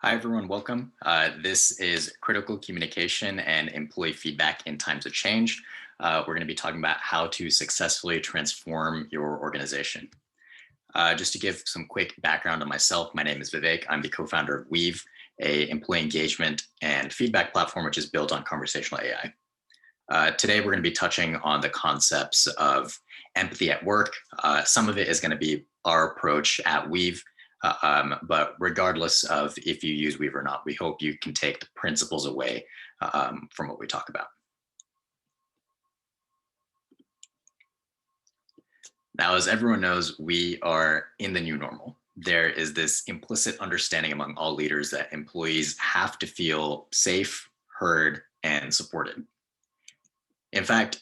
Hi, everyone. Welcome. This is critical communication and employee feedback in times of change. We're going to be talking about how to successfully transform your organization. Just to give some quick background on myself, my name is Vivek. I'm the co-founder of Weave, a employee engagement and feedback platform which is built on conversational AI. Today, we're going to be touching on the concepts of empathy at work. Some of it is going to be our approach at Weave, but regardless of if you use Weave or not, we hope you can take the principles away from what we talk about. Now, as everyone knows, we are in the new normal. There is this implicit understanding among all leaders that employees have to feel safe, heard, and supported. In fact,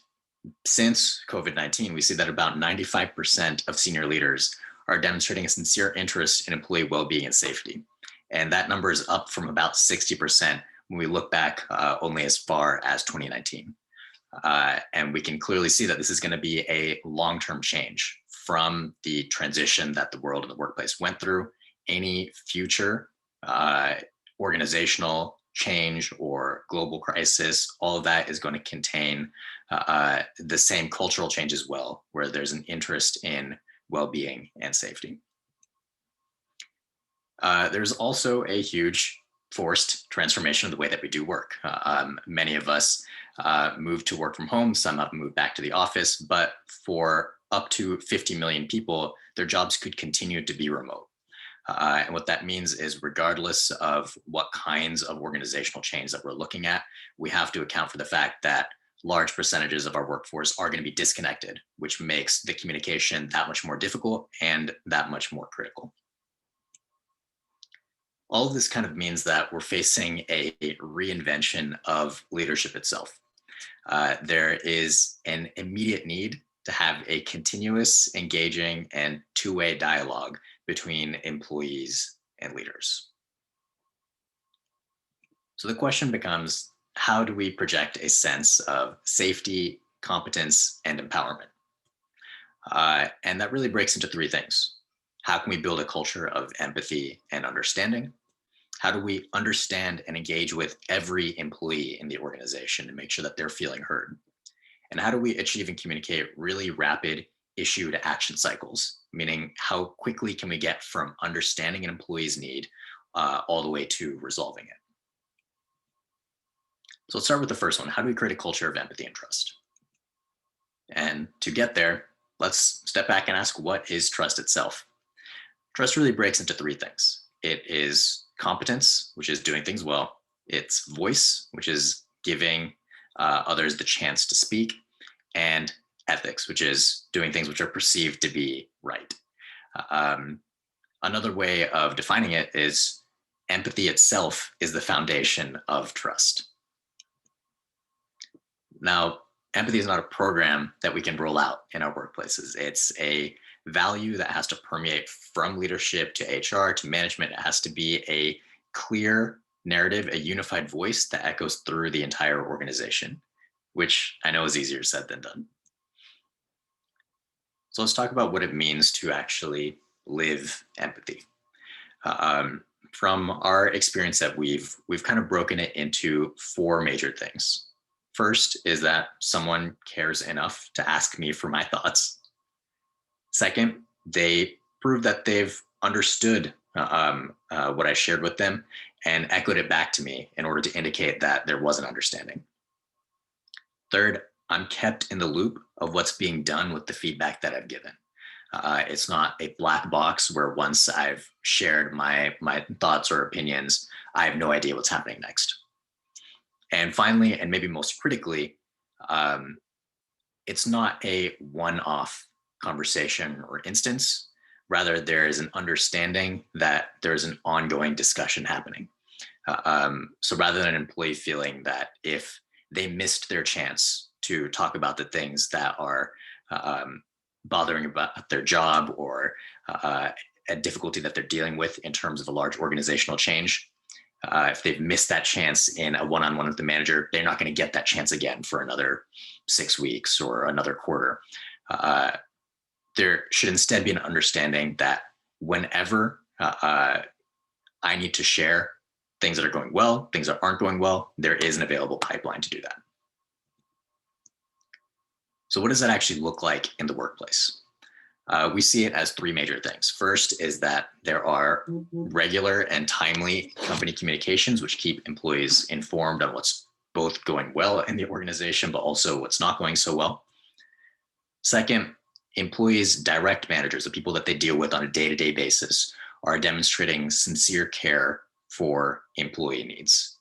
since COVID-19, we see that about 95% of senior leaders are demonstrating a sincere interest in employee well-being and safety. And that number is up from about 60% when we look back only as far as 2019. And we can clearly see that this is going to be a long-term change from the transition that the world and the workplace went through. Any future organizational change or global crisis, all of that is going to contain the same cultural change as well, where there's an interest in well-being and safety. There's also a huge forced transformation of the way that we do work. Many of us moved to work from home, some have moved back to the office, but for up to 50 million people, their jobs could continue to be remote. And what that means is regardless of what kinds of organizational change that we're looking at, we have to account for the fact that large percentages of our workforce are going to be disconnected, which makes the communication that much more difficult and that much more critical. All of this kind of means that we're facing a reinvention of leadership itself. There is an immediate need to have a continuous, engaging, and two-way dialogue between employees and leaders. So the question becomes, how do we project a sense of safety, competence, and empowerment? And that really breaks into three things. How can we build a culture of empathy and understanding? How do we understand and engage with every employee in the organization and make sure that they're feeling heard? And how do we achieve and communicate really rapid issue to action cycles, meaning how quickly can we get from understanding an employee's need all the way to resolving it? So let's start with the first one. How do we create a culture of empathy and trust? And to get there, let's step back and ask, what is trust itself? Trust really breaks into three things. It is competence, which is doing things well. It's voice, which is giving others the chance to speak, and ethics, which is doing things which are perceived to be right. Another way of defining it is empathy itself is the foundation of trust. Now, empathy is not a program that we can roll out in our workplaces. It's a value that has to permeate from leadership to HR to management. It has to be a clear narrative, a unified voice that echoes through the entire organization, which I know is easier said than done. So let's talk about what it means to actually live empathy. From our experience that we've kind of broken it into four major things. First is that someone cares enough to ask me for my thoughts. Second, they prove that they've understood what I shared with them and echoed it back to me in order to indicate that there was an understanding. Third, I'm kept in the loop of what's being done with the feedback that I've given. It's not a black box where once I've shared my thoughts or opinions, I have no idea what's happening next. And finally, and maybe most critically, it's not a one-off conversation or instance. Rather, there is an understanding that there's an ongoing discussion happening. So rather than an employee feeling that if they missed their chance to talk about the things that are bothering about their job or a difficulty that they're dealing with in terms of a large organizational change, if they've missed that chance in a one-on-one with the manager, they're not going to get that chance again for another 6 weeks or another quarter. There should instead be an understanding that whenever I need to share things that are going well, things that aren't going well, there is an available pipeline to do that. So what does that actually look like in the workplace? We see it as three major things. First is that there are regular and timely company communications, which keep employees informed on what's both going well in the organization, but also what's not going so well. Second, employees' direct managers, the people that they deal with on a day-to-day basis, are demonstrating sincere care for employee needs.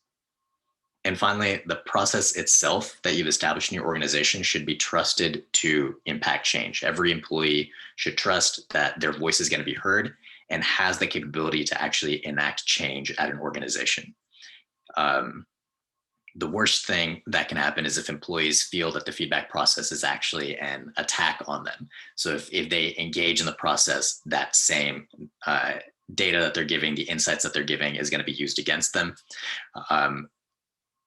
And finally, the process itself that you've established in your organization should be trusted to impact change. Every employee should trust that their voice is going to be heard and has the capability to actually enact change at an organization. The worst thing that can happen is if employees feel that the feedback process is actually an attack on them. So if they engage in the process, that same data that they're giving, the insights that they're giving is going to be used against them.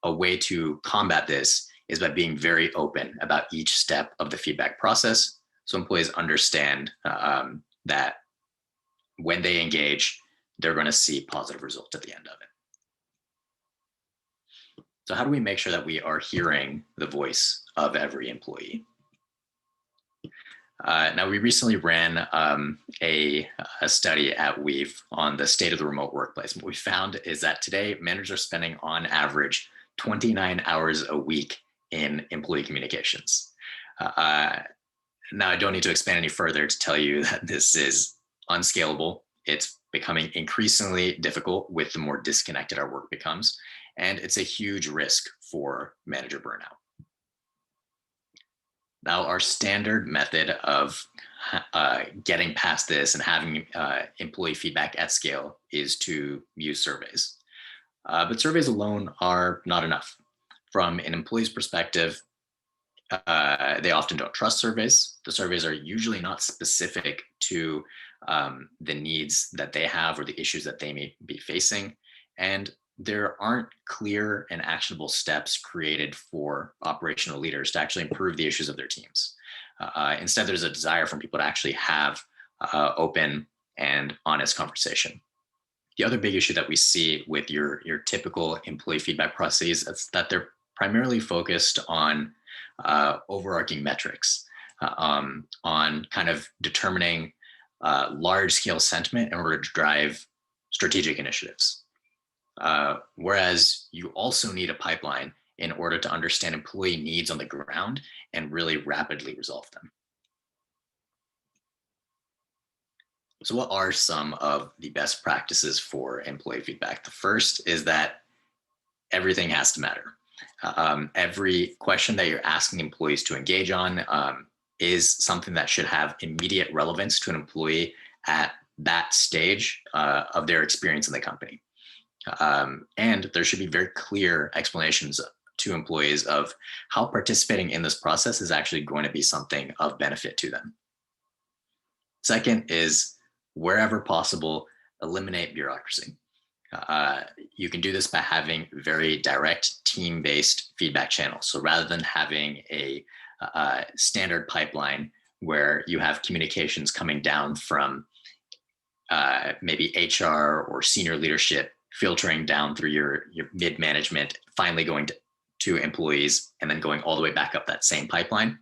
A way to combat this is by being very open about each step of the feedback process, so employees understand that when they engage, they're going to see positive results at the end of it. So how do we make sure that we are hearing the voice of every employee? Now, we recently ran a study at Weave on the state of the remote workplace. What we found is that today, managers are spending on average 29 hours a week in employee communications. Now, I don't need to expand any further to tell you that this is unscalable. It's becoming increasingly difficult with the more disconnected our work becomes, and it's a huge risk for manager burnout. Now, our standard method of getting past this and having employee feedback at scale is to use surveys. But surveys alone are not enough. From an employee's perspective, they often don't trust surveys. The surveys are usually not specific to the needs that they have or the issues that they may be facing. And there aren't clear and actionable steps created for operational leaders to actually improve the issues of their teams. Instead, there's a desire from people to actually have open and honest conversation. The other big issue that we see with your typical employee feedback processes is that they're primarily focused on overarching metrics, on kind of determining large scale sentiment in order to drive strategic initiatives. Whereas you also need a pipeline in order to understand employee needs on the ground and really rapidly resolve them. So what are some of the best practices for employee feedback? The first is that everything has to matter. Every question that you're asking employees to engage on is something that should have immediate relevance to an employee at that stage of their experience in the company. And there should be very clear explanations to employees of how participating in this process is actually going to be something of benefit to them. Second is, wherever possible, eliminate bureaucracy. You can do this by having very direct team-based feedback channels. So rather than having a standard pipeline where you have communications coming down from maybe HR or senior leadership, filtering down through your mid-management, finally going to employees, and then going all the way back up that same pipeline,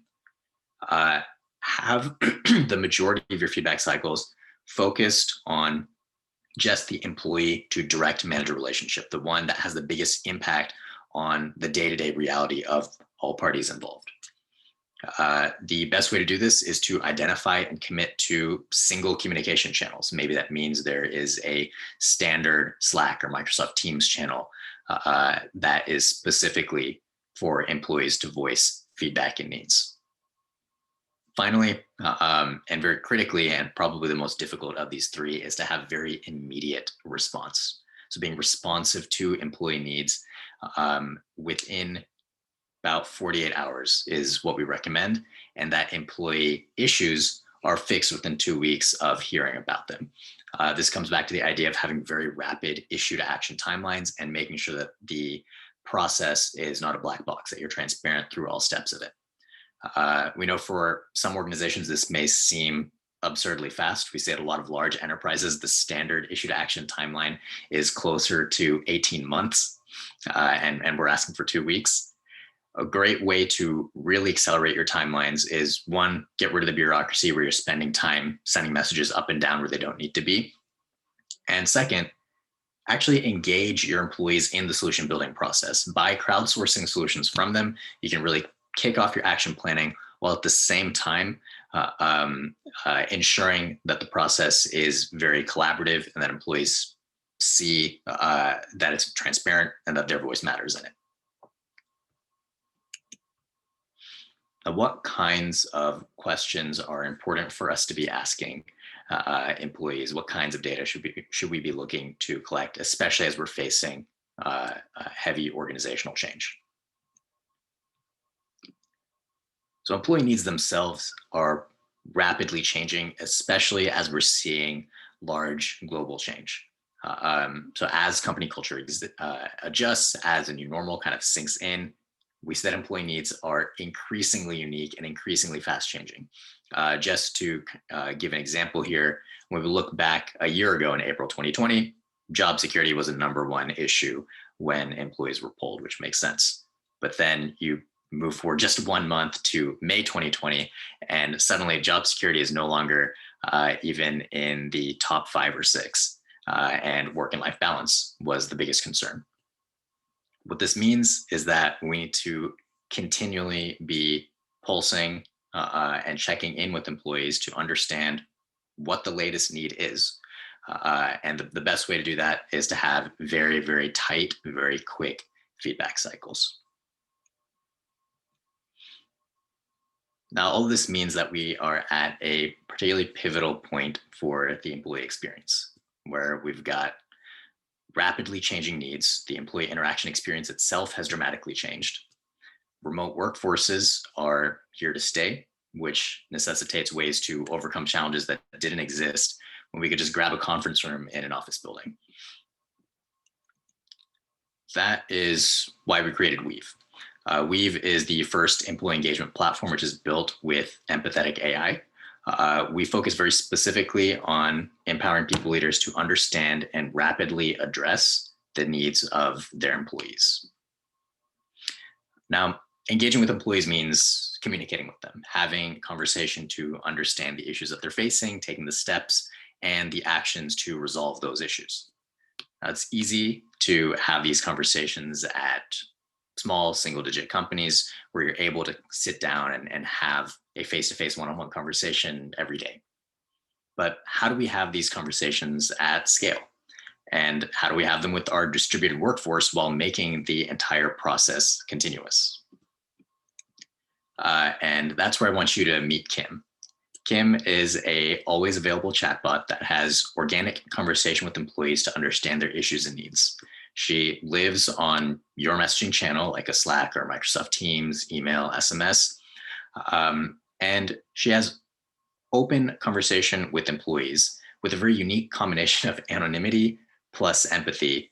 have the majority of your feedback cycles focused on just the employee to direct manager relationship, the one that has the biggest impact on the day-to-day reality of all parties involved. The best way to do this is to identify and commit to single communication channels. Maybe that means there is a standard Slack or Microsoft Teams channel that is specifically for employees to voice feedback and needs. Finally, and very critically, and probably the most difficult of these three, is to have very immediate response. So being responsive to employee needs within about 48 hours is what we recommend, and that employee issues are fixed within 2 weeks of hearing about them. This comes back to the idea of having very rapid issue to action timelines and making sure that the process is not a black box, that you're transparent through all steps of it. We know for some organizations, this may seem absurdly fast. We see at a lot of large enterprises, the standard issue to action timeline is closer to 18 months, and we're asking for 2 weeks. A great way to really accelerate your timelines is, one, get rid of the bureaucracy where you're spending time sending messages up and down where they don't need to be. And second, actually engage your employees in the solution building process. By crowdsourcing solutions from them, you can really kick off your action planning while at the same time ensuring that the process is very collaborative and that employees see that it's transparent and that their voice matters in it. Now, what kinds of questions are important for us to be asking employees? What kinds of data should we be looking to collect, especially as we're facing heavy organizational change? So employee needs themselves are rapidly changing, especially as we're seeing large global change. So as company culture adjusts, as a new normal kind of sinks in, we see that employee needs are increasingly unique and increasingly fast changing. Just to give an example here, when we look back a year ago in April 2020, job security was a #1 issue when employees were polled, which makes sense. But then you move forward just 1 month to May 2020, and suddenly job security is no longer even in the top 5 or 6, and work and life balance was the biggest concern. What this means is that we need to continually be pulsing and checking in with employees to understand what the latest need is. And the best way to do that is to have very, very tight, very quick feedback cycles. Now, all of this means that we are at a particularly pivotal point for the employee experience, where we've got rapidly changing needs. The employee interaction experience itself has dramatically changed. Remote workforces are here to stay, which necessitates ways to overcome challenges that didn't exist when we could just grab a conference room in an office building. That is why we created Weave. Weave is the first employee engagement platform which is built with empathetic AI. We focus very specifically on empowering people leaders to understand and rapidly address the needs of their employees. Now, engaging with employees means communicating with them, having conversation to understand the issues that they're facing, taking the steps and the actions to resolve those issues. Now, it's easy to have these conversations at small single-digit companies where you're able to sit down and have a face-to-face one-on-one conversation every day. But how do we have these conversations at scale? And how do we have them with our distributed workforce while making the entire process continuous? And that's where I want you to meet Kim. Kim is a always available chatbot that has organic conversation with employees to understand their issues and needs. She lives on your messaging channel like a Slack or Microsoft Teams, email, SMS. And she has open conversation with employees with a very unique combination of anonymity plus empathy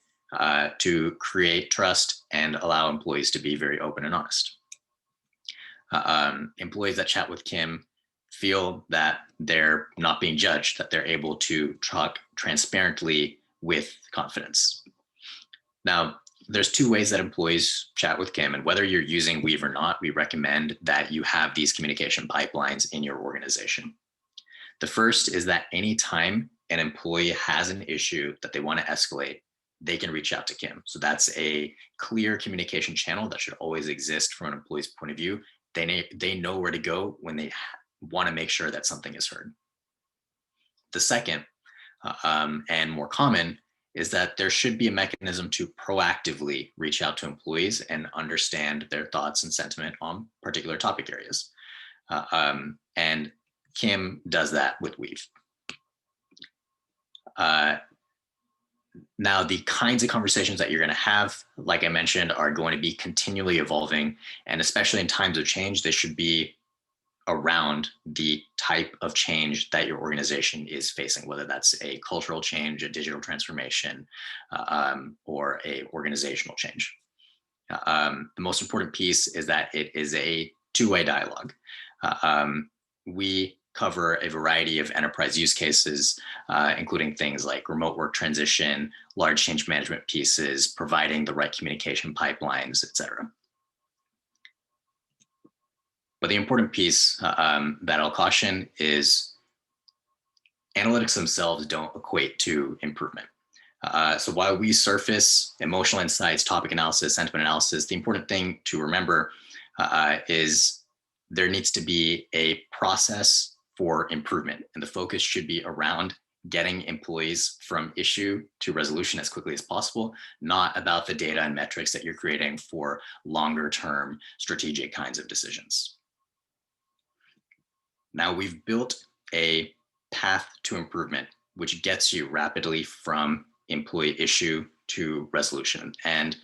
to create trust and allow employees to be very open and honest. Employees that chat with Kim feel that they're not being judged, that they're able to talk transparently with confidence. Now, there's 2 ways that employees chat with Kim, and whether you're using Weave or not, we recommend that you have these communication pipelines in your organization. The first is that anytime an employee has an issue that they want to escalate, they can reach out to Kim. So that's a clear communication channel that should always exist from an employee's point of view. They know where to go when they want to make sure that something is heard. The second, and more common, is that there should be a mechanism to proactively reach out to employees and understand their thoughts and sentiment on particular topic areas. And Kim does that with Weave. Now, the kinds of conversations that you're going to have, like I mentioned, are going to be continually evolving. And especially in times of change, they should be around the type of change that your organization is facing, whether that's a cultural change, a digital transformation, or a organizational change. The most important piece is that it is a 2-way dialogue. We cover a variety of enterprise use cases, including things like remote work transition, large change management pieces, providing the right communication pipelines, et cetera. But the important piece that I'll caution is analytics themselves don't equate to improvement. So while we surface emotional insights, topic analysis, sentiment analysis, the important thing to remember is there needs to be a process for improvement. And the focus should be around getting employees from issue to resolution as quickly as possible, not about the data and metrics that you're creating for longer term strategic kinds of decisions. Now we've built a path to improvement, which gets you rapidly from employee issue to resolution. And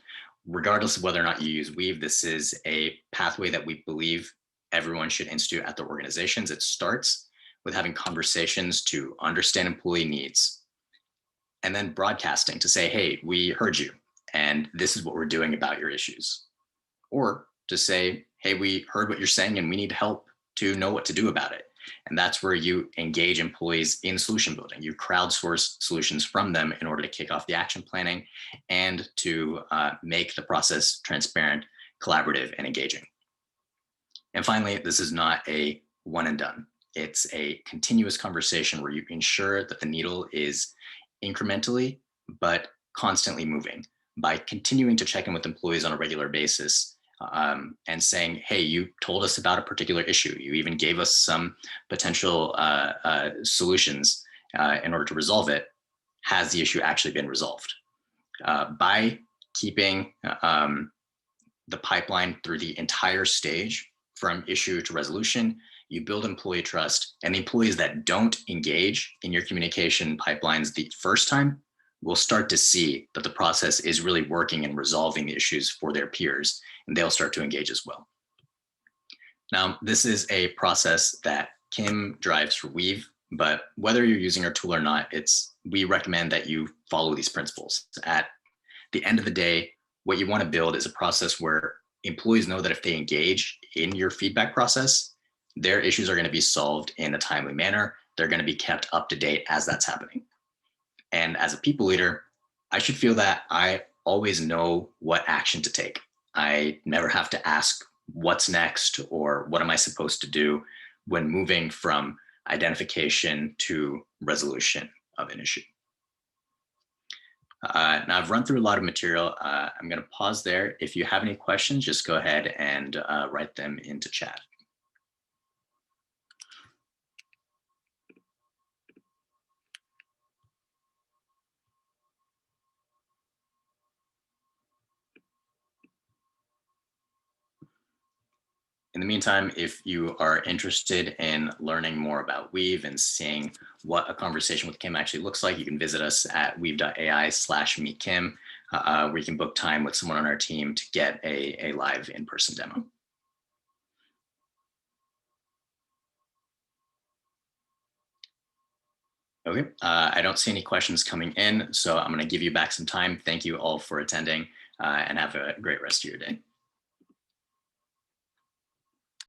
regardless of whether or not you use Weave, this is a pathway that we believe everyone should institute at their organizations. It starts with having conversations to understand employee needs, and then broadcasting to say, hey, we heard you, and this is what we're doing about your issues. Or to say, hey, we heard what you're saying, and we need help to know what to do about it. And that's where you engage employees in solution building. You crowdsource solutions from them in order to kick off the action planning and to make the process transparent, collaborative, and engaging. And finally, this is not a one and done. It's a continuous conversation where you ensure that the needle is incrementally, but constantly moving by continuing to check in with employees on a regular basis. And saying, hey, you told us about a particular issue. You even gave us some potential solutions in order to resolve it. Has the issue actually been resolved? By keeping the pipeline through the entire stage from issue to resolution, you build employee trust, and the employees that don't engage in your communication pipelines the first time will start to see that the process is really working and resolving the issues for their peers, and they'll start to engage as well. Now, this is a process that Kim drives for Weave, but whether you're using our tool or not, we recommend that you follow these principles. At the end of the day, what you want to build is a process where employees know that if they engage in your feedback process, their issues are going to be solved in a timely manner. They're going to be kept up to date as that's happening. And as a people leader, I should feel that I always know what action to take. I never have to ask what's next or what am I supposed to do when moving from identification to resolution of an issue. Now I've run through a lot of material. I'm going to pause there. If you have any questions, just go ahead and write them into chat. In the meantime, if you are interested in learning more about Weave and seeing what a conversation with Kim actually looks like, you can visit us at weave.ai/meetkim, where you can book time with someone on our team to get a live in-person demo. Okay, I don't see any questions coming in, so I'm going to give you back some time. Thank you all for attending, and have a great rest of your day.